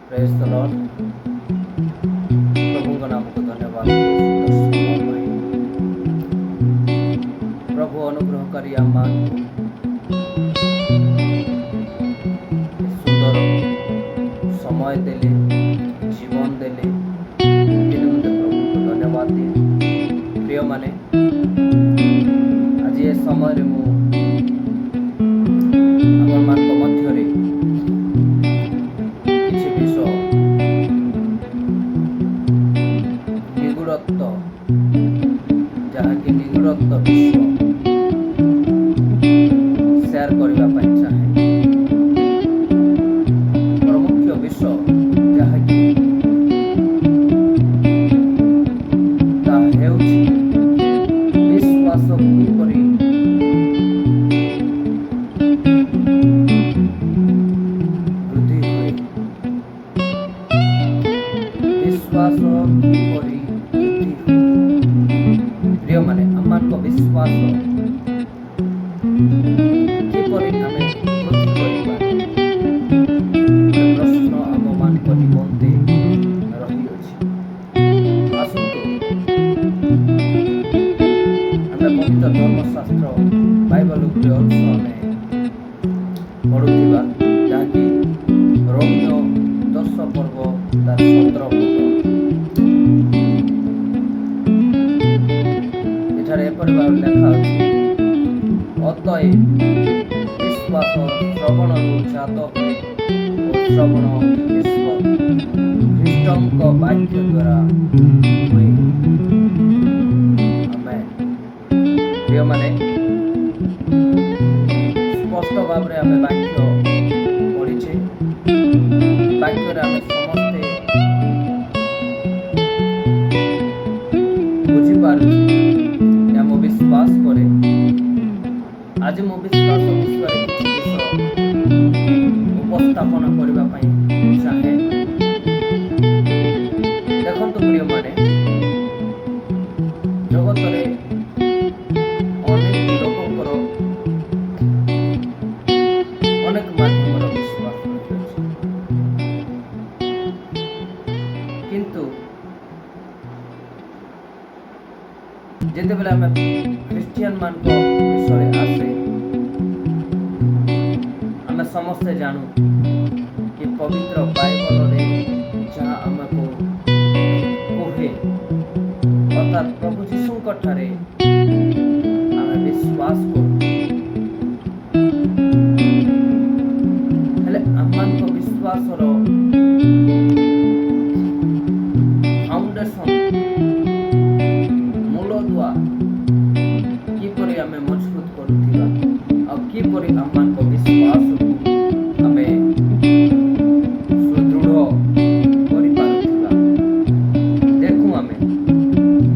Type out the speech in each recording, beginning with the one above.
Praise the Lord. प्रभु का नाम को धन्यवाद। प्रभु अनुग्रह करी आमान सुंदर समय देले, जीवन देले, प्रभु को धन्यवाद दिए। प्रिय माने आज ये समय मु मध्य किसी विषय निगूढ़त्व जहाँकि निगूढ़त्व विषय शेयर करने चाहे। प्रमुख विषय जहाँकि विश्वास किपरि वृद्धि हुए, विश्वास किपरि वृद्धि हुए। प्रिय माने आम विश्वास किपरि आमे वृद्धि करिबा प्रश्न आम मान निमंते रही अछि। आसंतु आमे पवित्र धर्मशास्त्र बाइबल उपरे अंश आमे पढ़ुथिबा जहाँकि रोमियो 10 पर्व तार 17 एठारे एपरि भाव लेखा अछि, अतएव विश्वास श्रवणरु जात हुए और श्रवण ख्रीष्टଙ୍କ वाक्य द्वारा हुए। आमेन। प्रिय माने स्पष्ट भाव रे आमे वाक्य पढ़िछे, वाक्य रे आमे समस्ते बुझी पारुछे। आम विश्वास करे आज मो विश्वास विषय किछि विषय उपस्थापन करबा पई चाहे। देखंतु प्रिय माने जगत रे अनेक लोकଙ୍କର अनेक माध्यमर विश्वास अछि, किंतु जेतेबेले आमे ख्रिस्टियन मान को विषय आसे आमे समस्ते जानू कि पवित्र बाइबल रे जहाँ आमको कहे अर्थात प्रभु जीशुଙ୍କ ठारे आमे विश्वास करू। हेले आमको विश्वासर फाउंडेशन मूलदुआ किपरि आमे मजबूत करूथिबा आ किपरि आमको विश्वास आमे सुदृढ़ करि पारुथिबा। देखू आमे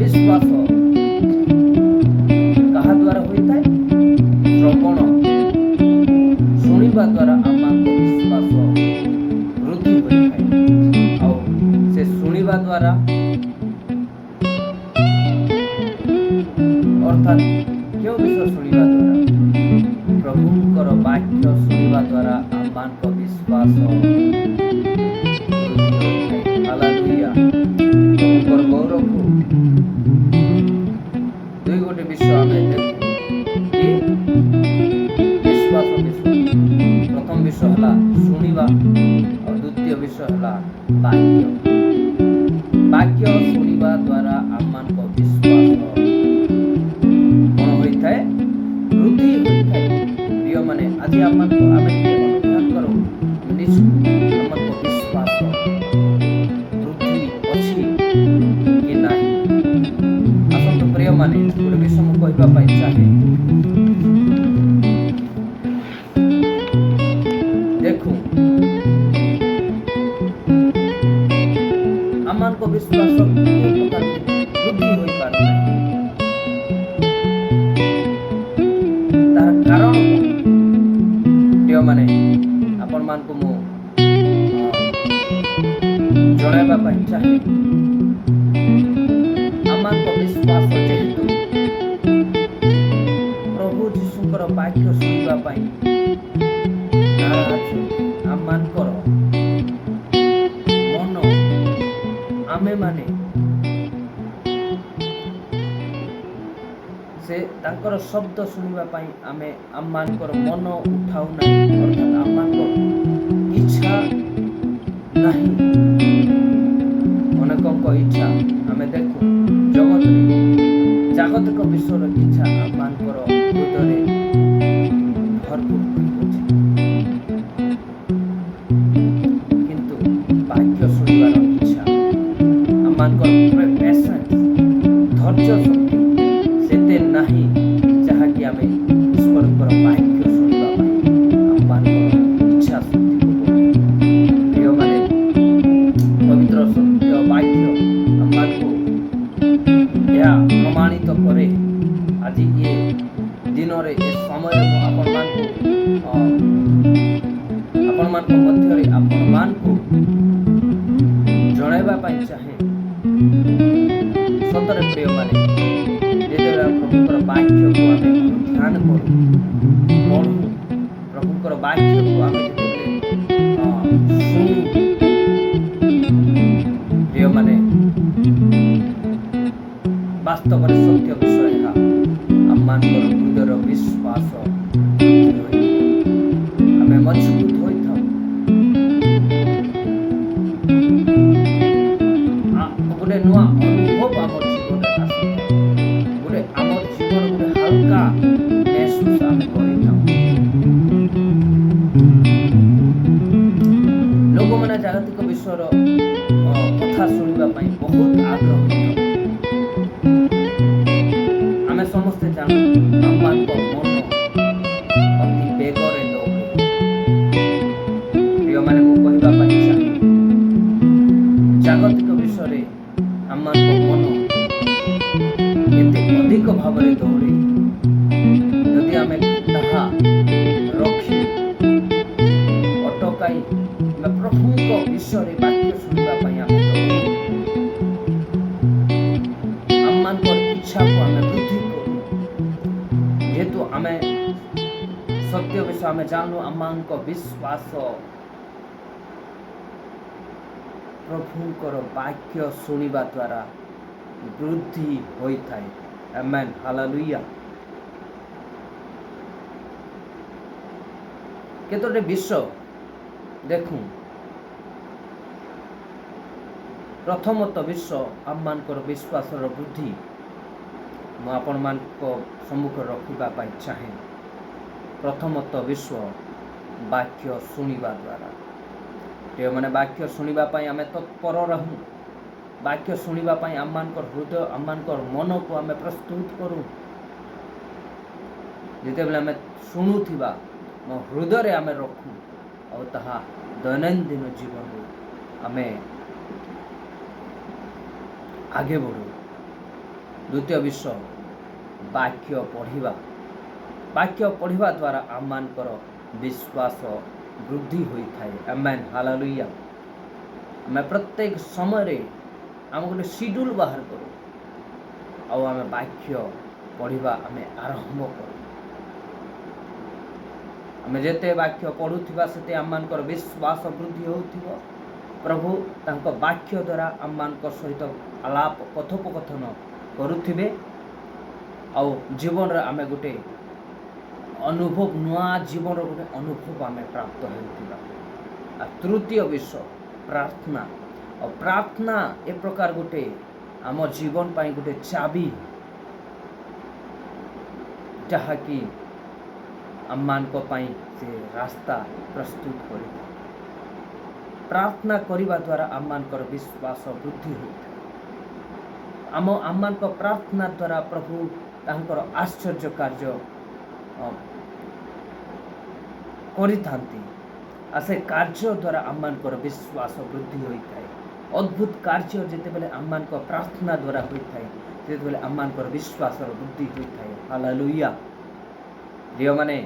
विश्वास कहा द्वारा होइताय? श्रवण शुणिबा द्वारा आमको विश्वास वृद्धि होइताय। आ से शुणिबा द्वारा अर्थात क्यों विषय शुणिबा द्वारा? प्रभुଙ୍କର वाक्य शुणिबा द्वारा आमको विश्वास हालेलुया। प्रभुଙ୍କର गौरव दुई गोटे विषय आमे देखू कि विश्वास विषय। प्रथम विषय हला शुणिबा और द्वितीय विषय हला वाक्य। वाक्य शुणिबा द्वारा आमको विश्वास कौन होइथाय? वृद्धि होइथाय। प्रिय माने आज आमको आमे अनुध्यान करू आमको विश्वास वृद्धि अछि कि नाही। आसंतु प्रिय माने गोटे विषय मु कहबा पाई चाहे। देखू आमको विश्वास वृद्धि होई पार नाही, तार कारण प्रिय माने आपण मान को मु जणाइबा पाई चाहे। आमको विश्वास जेहेतु प्रभु जीशुଙ୍କର वाक्य शुणिबा पाई नाराज आमको ଆମେମାନେ ସେ ତାଙ୍କର ଶବ୍ଦ ଶୁଣିବା ପାଇଁ ଆମେ ଆମମାନଙ୍କର ମନ ଉଠାଉ ନାହିଁ, ଅର୍ଥାତ୍ ଆମମାନଙ୍କର ଇଚ୍ଛା ନାହିଁ। ଅନେକଙ୍କ ଇଚ୍ଛା ଆମେ ଦେଖୁ ଜଗତରେ ଜାଗତିକ ବିଶ୍ୱର ଇଚ୍ଛା ଆମମାନଙ୍କର ହୃଦୟରେ ଭରପୁର ହୋଇଅଛି, କିନ୍ତୁ ବାକ୍ୟ ଶୁଣିବାର ଇଚ୍ଛା ଆମମାନଙ୍କର ପେସେନ୍ସ ଧୈର୍ଯ୍ୟ ଶକ୍ତି ସେତେ ନାହିଁ, ଯାହାକି ଆମେ ଈଶ୍ୱରଙ୍କର ବାକ୍ୟ ଶୁଣିବା ପାଇଁ ଆମମାନଙ୍କର ଇଚ୍ଛା ଶକ୍ତିକୁ ବଢ଼ାଏ। ପ୍ରିୟମାନେ, ପବିତ୍ର ସତ୍ୟ ବାକ୍ୟ ଆମମାନଙ୍କୁ ଏହା ପ୍ରମାଣିତ କରେ। ଆଜି ଏ ଦିନରେ ଏ ସମୟରେ ମୁଁ ଆପଣମାନଙ୍କ ମଧ୍ୟରେ ଆପଣମାନଙ୍କୁ ଜଣାଇବା ପାଇଁ ଚାହେଁ, ସତରେ ପ୍ରିୟମାନେ, ଯେତେବେଳେ ପ୍ରଭୁଙ୍କର ବାକ୍ୟକୁ ଆମେ ଧ୍ୟାନ କରୁ, ପଢ଼ୁ, ପ୍ରଭୁଙ୍କର ବାକ୍ୟକୁ ଆମେ ଯେତେବେଳେ ଶୁଣୁ, ପ୍ରିୟମାନେ, ବାସ୍ତବରେ ସତ୍ୟ ବିଷୟ ଏହା ଆମମାନଙ୍କର ହୃଦୟର ବିଶ୍ୱାସ ଆମେ ମଜବୁତ ହୋଇଥାଉ। ଗୋଟେ ନୂଆ ଅନୁଭବ ଆମ ଜୀବନରେ ଆସିଥାଏ, ଗୋଟେ ଆମ ଜୀବନ ଗୋଟେ ହାଲକା ମେହସୁସ ଆମେ କରିଥାଉ। ଲୋକମାନେ ଜାଗତିକ ବିଶ୍ୱର କଥା ଶୁଣିବା ପାଇଁ ବହୁତ ଆଗ୍ରହ ହୋଇଥାଉ। ଆମେ ସମସ୍ତେ ଜାଣୁ ଆମମାନଙ୍କ ମନ ଅତି ବେଗରେ ଦୌଡ଼େ। ପ୍ରିୟମାନେ, ମୁଁ କହିବା ପାଇଁ ଚାହେଁ, ଜାଗତିକ ବିଷୟରେ ଆମମାନଙ୍କ ମନ ଏତେ ଅଧିକ ଭାବରେ ଦୌଡ଼େ, ଯଦି ଆମେ ତାହା ରଖି ଅଟକାଇ ପ୍ରଭୁଙ୍କ ବିଷୟରେ ବାକ୍ୟ ଶୁଣିବା ପାଇଁ ଆମେ ଦୌଡ଼ୁ, ଆମମାନଙ୍କର ଇଚ୍ଛାକୁ ଆମେ ବୃଦ୍ଧି କରୁ। ଯେହେତୁ ଆମେ ସତ୍ୟ ବିଷୟ ଆମେ ଜାଣୁ, ଆମମାନଙ୍କ ବିଶ୍ୱାସ ପ୍ରଭୁଙ୍କର ବାକ୍ୟ ଶୁଣିବା ଦ୍ୱାରା ବୃଦ୍ଧି ହୋଇଥାଏ। ଆମେନ୍, ହାଲେଲୁୟା। କେତୋଟି ବିଷୟ ଦେଖୁ। ପ୍ରଥମତଃ ବିଷୟ ଆମମାନଙ୍କର ବିଶ୍ୱାସର ବୃଦ୍ଧି ମୁଁ ଆପଣମାନଙ୍କ ସମ୍ମୁଖରେ ରଖିବା ପାଇଁ ଚାହେଁ। ପ୍ରଥମତଃ ବିଷୟ ବାକ୍ୟ ଶୁଣିବା ଦ୍ୱାରା। ଯେଉଁମାନେ ବାକ୍ୟ ଶୁଣିବା ପାଇଁ ଆମେ ତତ୍ପର ରହୁ, ବାକ୍ୟ ଶୁଣିବା ପାଇଁ ଆମମାନଙ୍କର ହୃଦୟ, ଆମମାନଙ୍କର ମନକୁ ଆମେ ପ୍ରସ୍ତୁତ କରୁ। ଯେତେବେଳେ ଆମେ ଶୁଣୁଥିବା ମୋ ହୃଦୟରେ ଆମେ ରଖୁ, ଆଉ ତାହା ଦୈନନ୍ଦିନ ଜୀବନରେ ଆମେ ଆଗେ ବଢ଼ୁ। ଦ୍ୱିତୀୟ ବିଷୟ ବାକ୍ୟ ପଢ଼ିବା। ବାକ୍ୟ ପଢ଼ିବା ଦ୍ୱାରା ଆମମାନଙ୍କର ବିଶ୍ୱାସ ବୃଦ୍ଧି ହୋଇଥାଏ। ଆମେନ୍, ହାଲେଲୁୟା। ଆମେ ପ୍ରତ୍ୟେକ ସମୟରେ ଆମେ ଗୋଟେ ସିଡ୍ୟୁଲ୍ ବାହାର କରୁ, ଆଉ ଆମେ ବାକ୍ୟ ପଢ଼ିବା ଆମେ ଆରମ୍ଭ କରୁ। ଆମେ ଯେତେ ବାକ୍ୟ ପଢ଼ୁଥିବା ସେତେ ଆମମାନଙ୍କର ବିଶ୍ୱାସ ବୃଦ୍ଧି ହେଉଥିବ। ପ୍ରଭୁ ତାଙ୍କ ବାକ୍ୟ ଦ୍ୱାରା ଆମମାନଙ୍କ ସହିତ ଆଳାପ କଥୋପକଥନ କରୁଥିବେ, ଆଉ ଜୀବନରେ ଆମେ ଗୋଟେ ଅନୁଭବ, ନୂଆ ଜୀବନର ଗୋଟେ ଅନୁଭବ ଆମେ ପ୍ରାପ୍ତ ହେଉଥିବା। ଆଉ ତୃତୀୟ ବିଷୟ ପ୍ରାର୍ଥନା। ଆଉ ପ୍ରାର୍ଥନା ଏ ପ୍ରକାର ଗୋଟେ ଆମ ଜୀବନ ପାଇଁ ଗୋଟେ ଚାବି, ଯାହାକି ଆମମାନଙ୍କ ପାଇଁ ସେ ରାସ୍ତା ପ୍ରସ୍ତୁତ କରିଥାଏ। ପ୍ରାର୍ଥନା କରିବା ଦ୍ୱାରା ଆମମାନଙ୍କର ବିଶ୍ୱାସ ବୃଦ୍ଧି ହୋଇଥାଏ। ଆମମାନଙ୍କ ପ୍ରାର୍ଥନା ଦ୍ୱାରା ପ୍ରଭୁ ତାଙ୍କର ଆଶ୍ଚର୍ଯ୍ୟ କାର୍ଯ୍ୟ କରିଥାନ୍ତି, ଆଉ ସେ କାର୍ଯ୍ୟ ଦ୍ୱାରା ଆମମାନଙ୍କର ବିଶ୍ୱାସ ବୃଦ୍ଧି ହୋଇଥାଏ। ଅଦ୍ଭୁତ କାର୍ଯ୍ୟ ଯେତେବେଳେ ଆମମାନଙ୍କ ପ୍ରାର୍ଥନା ଦ୍ୱାରା ହୋଇଥାଏ, ସେତେବେଳେ ଆମମାନଙ୍କର ବିଶ୍ୱାସର ବୃଦ୍ଧି ହୋଇଥାଏ। ହାଲେଲୁୟା। ପ୍ରିୟମାନେ,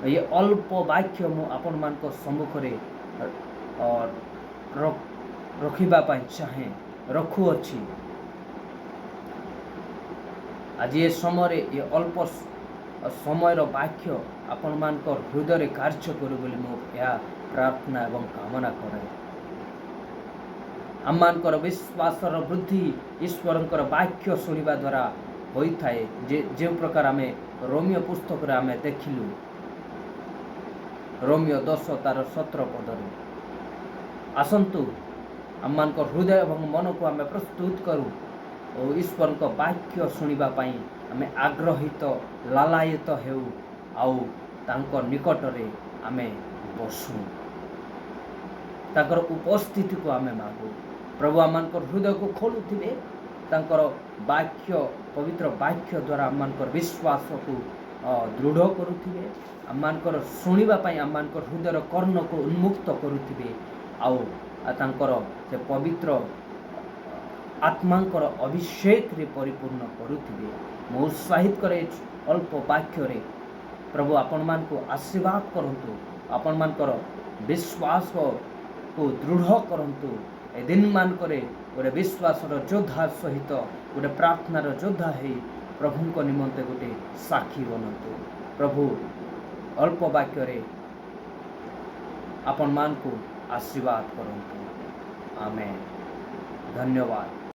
ଏ ଅଳ୍ପ ବାକ୍ୟ ମୁଁ ଆପଣମାନଙ୍କ ସମ୍ମୁଖରେ ରଖିବା ପାଇଁ ଚାହେଁ, ରଖୁଅଛି। ଆଜି ଏ ସମୟରେ ଏ ଅଳ୍ପ ସମୟର ବାକ୍ୟ ଆପଣମାନଙ୍କ ହୃଦୟରେ କାର୍ଯ୍ୟ କରୁ ବୋଲି ମୁଁ ଏହା ପ୍ରାର୍ଥନା ଏବଂ କାମନା କରେ। आममानकर विश्वासर वृद्धि ईश्वरंकर वाक्य शुणा द्वारा होता है। जो प्रकार आम रोमियो पुस्तक आम देखिलु रोमियो 10 तार 17 पदर आसतु आममानकर हृदय और मन को आम प्रस्तुत करूँ और ईश्वर का वाक्य शुणापी आम आग्रहित लालायित हेउ आउ तांको निकटरे आम बसु ताकर उपस्थिति को आम मागु। प्रभु आममानकर हृदय को खोलुथिबे तांकर वाक्य पवित्र वाक्य द्वारा आममानकर विश्वास को दृढ़ करुथिबे आममानकर शुणापी आममानकर हृदयर कर्ण को उन्मुक्त करुथिबे आउ तांकर से पवित्र आत्मांकर अभिषेक रे परिपूर्ण करुथिबे। मो उत्साहित करे अल्प वाक्य रे प्रभु आपण मान को आशीर्वाद करंतु आपण मानकर विश्वास को दृढ़ करंतु ए दिन मान करे गोटे विश्वासर योद्धा सहित गोटे प्रार्थनार योद्धा है प्रभु को निमंते गोटे साक्षी बनतु। प्रभु अल्प वाक्य रे आपण मान को आशीर्वाद करंतु। आमेन। धन्यवाद।